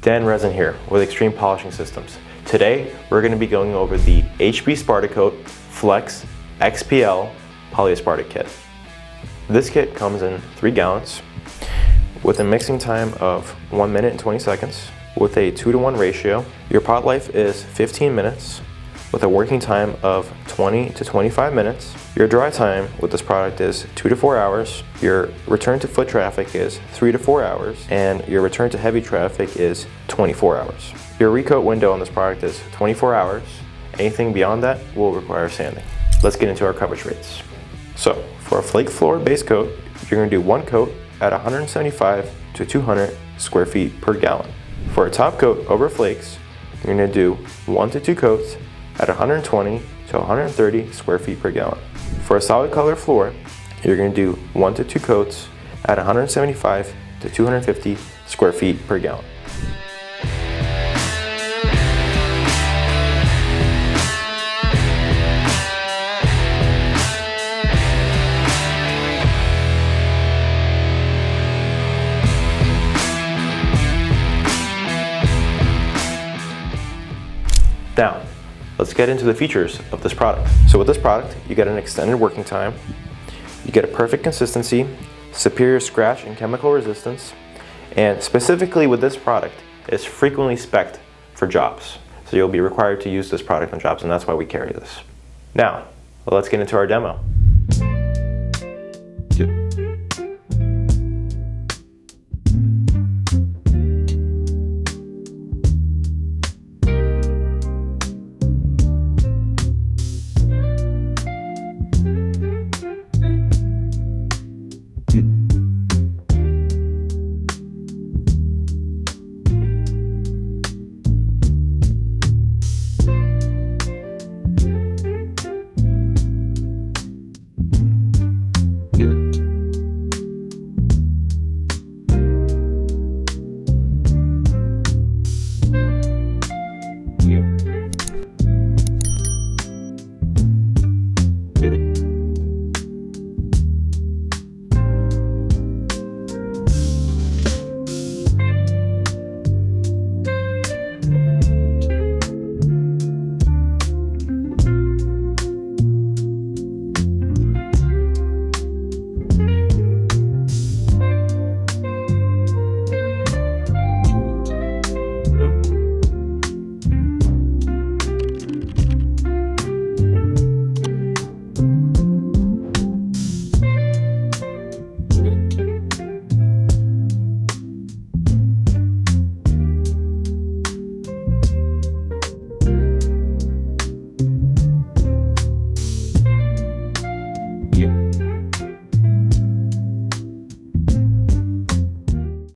Dan Resin here with Xtreme Polishing Systems. Today we're going to be going over the HB Spartacote Flex XPL Polyaspartic Kit. This kit comes in 3 gallons with a mixing time of 1 minute and 20 seconds with a 2-to-1 ratio. Your pot life is 15 minutes with a working time of 20 to 25 minutes. Your dry time with this product is 2 to 4 hours. Your return to foot traffic is 3 to 4 hours, and your return to heavy traffic is 24 hours. Your recoat window on this product is 24 hours. Anything beyond that will require sanding. Let's get into our coverage rates. So for a flake floor base coat, you're going to do 1 coat at 175 to 200 square feet per gallon. For a top coat over flakes, you're going to do 1 to 2 coats at 120 to 130 square feet per gallon. For a solid color floor, you're going to do 1 to 2 coats at 175 to 250 square feet per gallon. Now, let's get into the features of this product. So with this product, you get an extended working time, you get a perfect consistency, superior scratch and chemical resistance, and specifically with this product, it's frequently spec'd for jobs. So you'll be required to use this product on jobs, and that's why we carry this. Now, let's get into our demo.